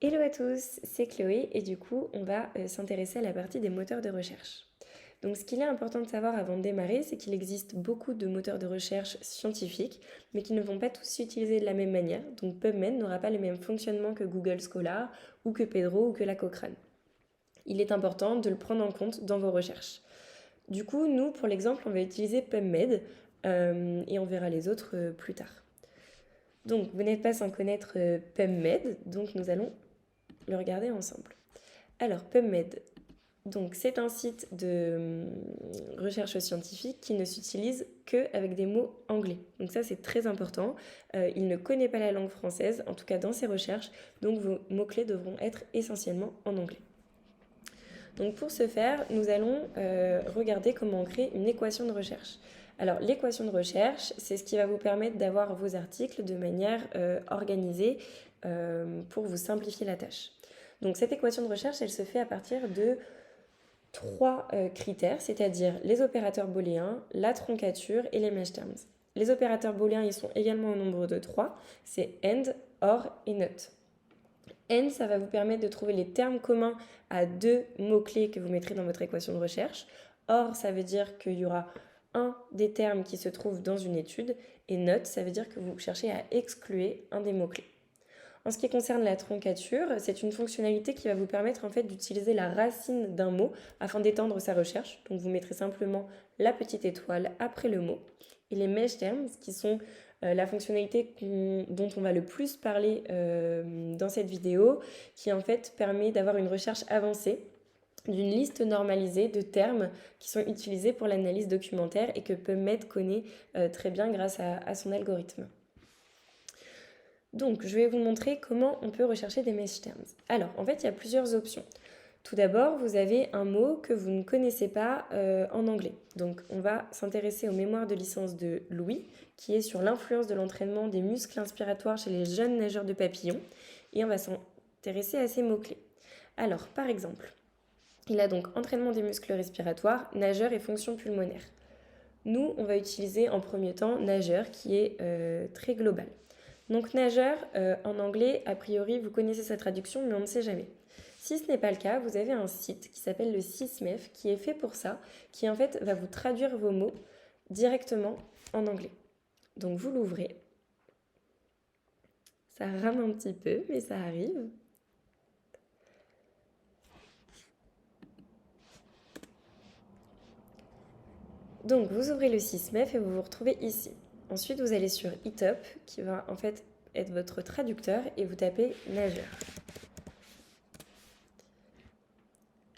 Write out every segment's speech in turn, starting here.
Hello à tous, c'est Chloé et du coup on va s'intéresser à la partie des moteurs de recherche. Donc ce qu'il est important de savoir avant de démarrer, c'est qu'il existe beaucoup de moteurs de recherche scientifiques, mais qui ne vont pas tous s'utiliser de la même manière. Donc PubMed n'aura pas le même fonctionnement que Google Scholar ou que Pedro ou que la Cochrane. Il est important de le prendre en compte dans vos recherches. Du coup, nous, pour l'exemple, on va utiliser PubMed et on verra les autres plus tard. Donc, vous n'êtes pas sans connaître PubMed, donc nous allons le regarder ensemble. Alors, PubMed, donc c'est un site de recherche scientifique qui ne s'utilise qu'avec des mots anglais. Donc ça, c'est très important. Il ne connaît pas la langue française, en tout cas dans ses recherches, donc vos mots-clés devront être essentiellement en anglais. Donc pour ce faire, nous allons regarder comment on crée une équation de recherche. Alors l'équation de recherche, c'est ce qui va vous permettre d'avoir vos articles de manière organisée pour vous simplifier la tâche. Donc cette équation de recherche, elle se fait à partir de trois critères, c'est-à-dire les opérateurs booléens, la troncature et les mesh terms. Les opérateurs booléens, ils sont également au nombre de 3, c'est AND, OR et NOT. AND, ça va vous permettre de trouver les termes communs à deux mots-clés que vous mettrez dans votre équation de recherche. OR, ça veut dire qu'il y aura un des termes qui se trouve dans une étude, et NOT, ça veut dire que vous cherchez à exclure un des mots-clés. En ce qui concerne la troncature, c'est une fonctionnalité qui va vous permettre en fait d'utiliser la racine d'un mot afin d'étendre sa recherche. Donc vous mettrez simplement la petite étoile après le mot. Et les mesh terms, qui sont la fonctionnalité dont on va le plus parler dans cette vidéo, qui en fait permet d'avoir une recherche avancée d'une liste normalisée de termes qui sont utilisés pour l'analyse documentaire et que PubMed connaît très bien grâce à son algorithme. Donc, je vais vous montrer comment on peut rechercher des mesh terms. Alors, en fait, il y a plusieurs options. Tout d'abord, vous avez un mot que vous ne connaissez pas en anglais. Donc, on va s'intéresser au mémoire de licence de Louis, qui est sur l'influence de l'entraînement des muscles inspiratoires chez les jeunes nageurs de papillon. Et on va s'intéresser à ces mots-clés. Alors, par exemple, il a donc entraînement des muscles respiratoires, nageur et fonction pulmonaire. Nous, on va utiliser en premier temps nageur, qui est très global. Donc nageur, en anglais, a priori, vous connaissez sa traduction, mais on ne sait jamais. Si ce n'est pas le cas, vous avez un site qui s'appelle le SysMef, qui est fait pour ça, qui en fait va vous traduire vos mots directement en anglais. Donc vous l'ouvrez. Ça rame un petit peu, mais ça arrive. Donc vous ouvrez le SysMef et vous vous retrouvez ici. Ensuite, vous allez sur eTop, qui va en fait être votre traducteur, et vous tapez nageur.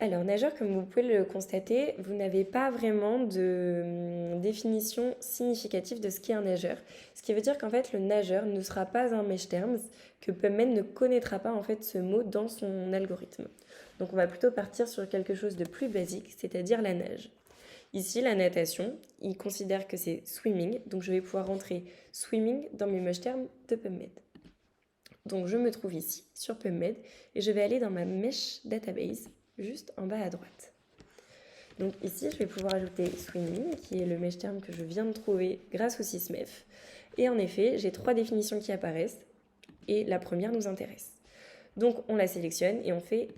Alors, nageur, comme vous pouvez le constater, vous n'avez pas vraiment de définition significative de ce qu'est un nageur. Ce qui veut dire qu'en fait, le nageur ne sera pas un mesh terms, que PubMed ne connaîtra pas en fait ce mot dans son algorithme. Donc, on va plutôt partir sur quelque chose de plus basique, c'est-à-dire la nage. Ici, la natation, il considère que c'est swimming, donc je vais pouvoir rentrer swimming dans mes mesh terms de PubMed. Donc, je me trouve ici sur PubMed et je vais aller dans ma mesh database juste en bas à droite. Donc ici, je vais pouvoir ajouter swimming, qui est le mesh term que je viens de trouver grâce au SysMef. Et en effet, j'ai trois définitions qui apparaissent et la première nous intéresse. Donc on la sélectionne et on fait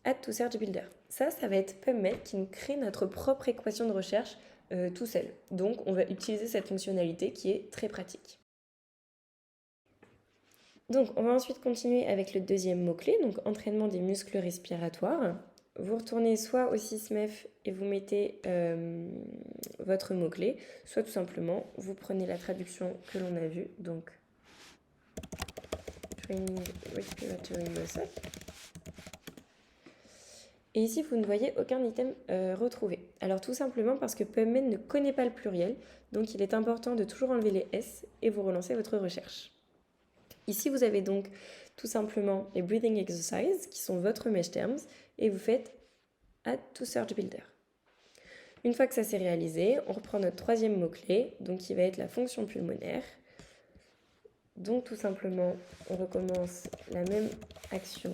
Add to Search Builder. Ça va être PubMed qui nous crée notre propre équation de recherche tout seul. Donc on va utiliser cette fonctionnalité qui est très pratique. Donc on va ensuite continuer avec le deuxième mot-clé, donc entraînement des muscles respiratoires. Vous retournez soit au SysMef et vous mettez votre mot-clé, soit tout simplement vous prenez la traduction que l'on a vue, donc Training Respiratory Muscle. Et ici, vous ne voyez aucun item retrouvé. Alors tout simplement parce que PubMed ne connaît pas le pluriel, donc il est important de toujours enlever les S et vous relancez votre recherche. Ici, vous avez donc tout simplement les breathing exercises qui sont votre mesh terms et vous faites Add to Search Builder. Une fois que ça s'est réalisé, on reprend notre troisième mot-clé, donc qui va être la fonction pulmonaire. Donc tout simplement, on recommence la même action.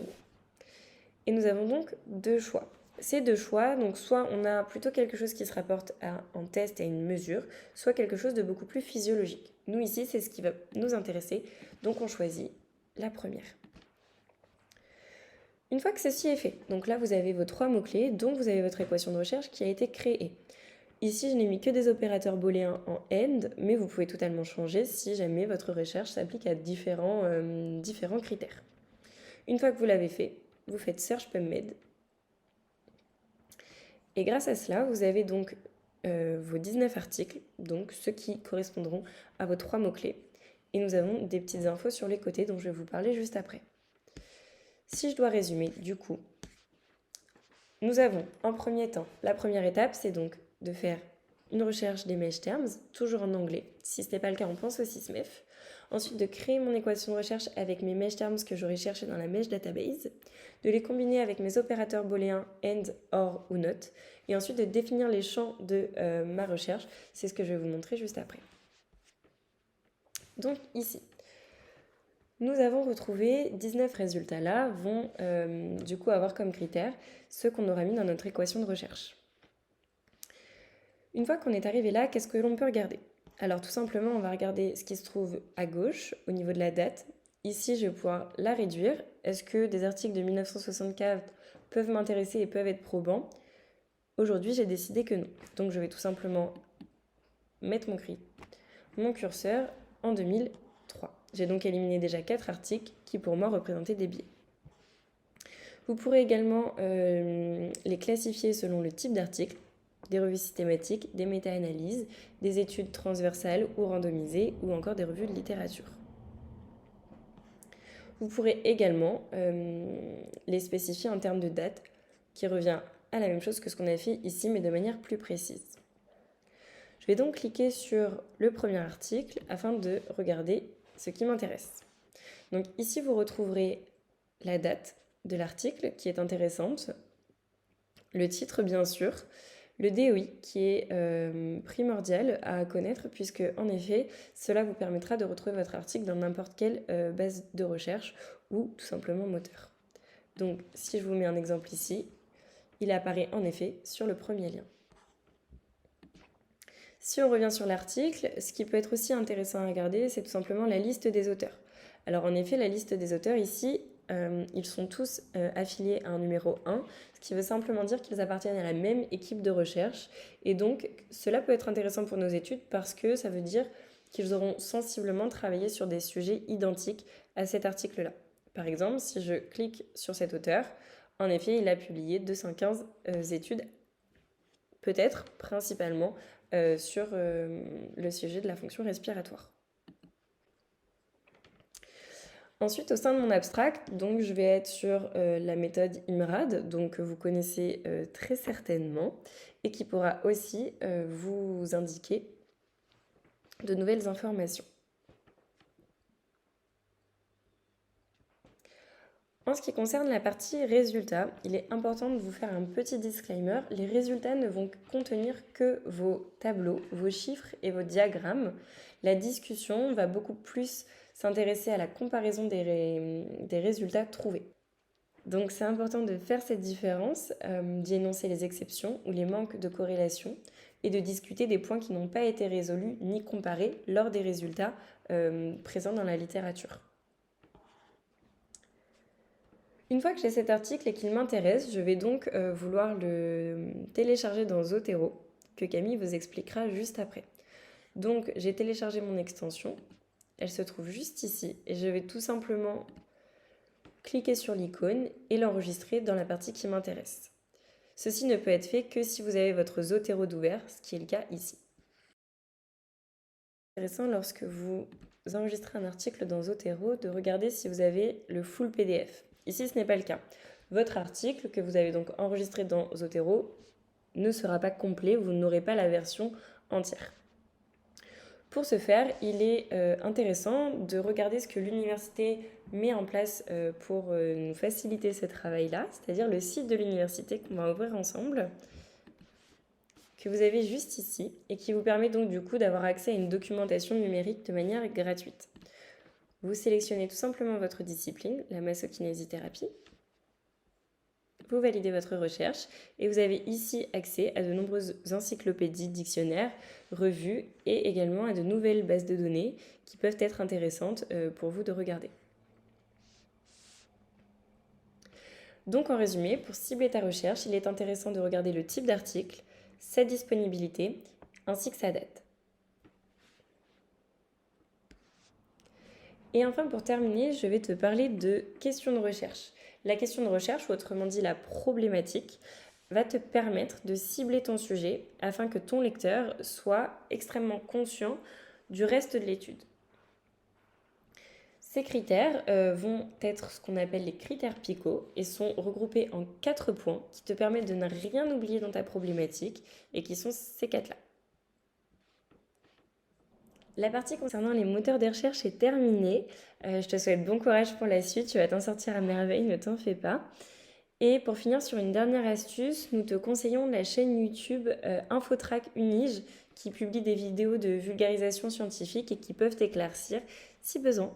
Et nous avons donc deux choix. Ces deux choix, donc soit on a plutôt quelque chose qui se rapporte à un test et à une mesure, soit quelque chose de beaucoup plus physiologique. Nous ici, c'est ce qui va nous intéresser, donc on choisit la première. Une fois que ceci est fait, donc là vous avez vos 3 mots-clés, donc vous avez votre équation de recherche qui a été créée. Ici, je n'ai mis que des opérateurs booléens en AND, mais vous pouvez totalement changer si jamais votre recherche s'applique à différents critères. Une fois que vous l'avez fait, vous faites Search PubMed. Et grâce à cela, vous avez donc vos 19 articles, donc ceux qui correspondront à vos 3 mots-clés. Et nous avons des petites infos sur les côtés dont je vais vous parler juste après. Si je dois résumer, du coup, nous avons en premier temps, la première étape, c'est donc de faire une recherche des mesh terms, toujours en anglais. Si ce n'est pas le cas, on pense au SysMef. Ensuite, de créer mon équation de recherche avec mes mesh terms que j'aurais cherché dans la mesh database, de les combiner avec mes opérateurs booléens AND, OR ou NOT, et ensuite de définir les champs de ma recherche. C'est ce que je vais vous montrer juste après. Donc ici, nous avons retrouvé 19 résultats là, vont du coup avoir comme critère ceux qu'on aura mis dans notre équation de recherche. Une fois qu'on est arrivé là, qu'est-ce que l'on peut regarder? Alors tout simplement, on va regarder ce qui se trouve à gauche au niveau de la date. Ici, je vais pouvoir la réduire. Est-ce que des articles de 1964 peuvent m'intéresser et peuvent être probants? Aujourd'hui, j'ai décidé que non. Donc je vais tout simplement mettre mon curseur en 2003. J'ai donc éliminé déjà 4 articles qui pour moi représentaient des biais. Vous pourrez également les classifier selon le type d'article, des revues systématiques, des méta-analyses, des études transversales ou randomisées ou encore des revues de littérature. Vous pourrez également les spécifier en termes de date, qui revient à la même chose que ce qu'on a fait ici, mais de manière plus précise. Je vais donc cliquer sur le premier article afin de regarder ce qui m'intéresse. Donc ici, vous retrouverez la date de l'article qui est intéressante, le titre bien sûr, le DOI qui est primordial à connaître puisque en effet cela vous permettra de retrouver votre article dans n'importe quelle base de recherche ou tout simplement moteur. Donc si je vous mets un exemple ici, il apparaît en effet sur le premier lien. Si on revient sur l'article, ce qui peut être aussi intéressant à regarder, c'est tout simplement la liste des auteurs. Alors en effet, la liste des auteurs ici, ils sont tous affiliés à un numéro 1, ce qui veut simplement dire qu'ils appartiennent à la même équipe de recherche. Et donc, cela peut être intéressant pour nos études parce que ça veut dire qu'ils auront sensiblement travaillé sur des sujets identiques à cet article-là. Par exemple, si je clique sur cet auteur, en effet, il a publié 215 études, peut-être principalement sur le sujet de la fonction respiratoire. Ensuite, au sein de mon abstract, donc, je vais être sur la méthode IMRAD, donc vous connaissez très certainement, et qui pourra aussi vous indiquer de nouvelles informations. En ce qui concerne la partie résultats, il est important de vous faire un petit disclaimer. Les résultats ne vont contenir que vos tableaux, vos chiffres et vos diagrammes. La discussion va beaucoup plus s'intéresser à la comparaison des résultats trouvés. Donc c'est important de faire cette différence, d'y énoncer les exceptions ou les manques de corrélation et de discuter des points qui n'ont pas été résolus ni comparés lors des résultats présents dans la littérature. Une fois que j'ai cet article et qu'il m'intéresse, je vais donc vouloir le télécharger dans Zotero, que Camille vous expliquera juste après. Donc j'ai téléchargé mon extension, elle se trouve juste ici, et je vais tout simplement cliquer sur l'icône et l'enregistrer dans la partie qui m'intéresse. Ceci ne peut être fait que si vous avez votre Zotero d'ouvert, ce qui est le cas ici. C'est intéressant lorsque vous enregistrez un article dans Zotero de regarder si vous avez le full PDF. Ici, ce n'est pas le cas. Votre article que vous avez donc enregistré dans Zotero ne sera pas complet, vous n'aurez pas la version entière. Pour ce faire, il est intéressant de regarder ce que l'université met en place pour nous faciliter ce travail-là, c'est-à-dire le site de l'université qu'on va ouvrir ensemble, que vous avez juste ici, et qui vous permet donc du coup d'avoir accès à une documentation numérique de manière gratuite. Vous sélectionnez tout simplement votre discipline, la massokinésithérapie. Vous validez votre recherche et vous avez ici accès à de nombreuses encyclopédies, dictionnaires, revues et également à de nouvelles bases de données qui peuvent être intéressantes pour vous de regarder. Donc en résumé, pour cibler ta recherche, il est intéressant de regarder le type d'article, sa disponibilité, ainsi que sa date. Et enfin, pour terminer, je vais te parler de questions de recherche. La question de recherche, ou autrement dit la problématique, va te permettre de cibler ton sujet afin que ton lecteur soit extrêmement conscient du reste de l'étude. Ces critères vont être ce qu'on appelle les critères PICO et sont regroupés en 4 points qui te permettent de ne rien oublier dans ta problématique et qui sont ces 4-là. La partie concernant les moteurs de recherche est terminée. Je te souhaite bon courage pour la suite, tu vas t'en sortir à merveille, ne t'en fais pas. Et pour finir sur une dernière astuce, nous te conseillons la chaîne YouTube Infotrack Unige qui publie des vidéos de vulgarisation scientifique et qui peuvent t'éclaircir si besoin.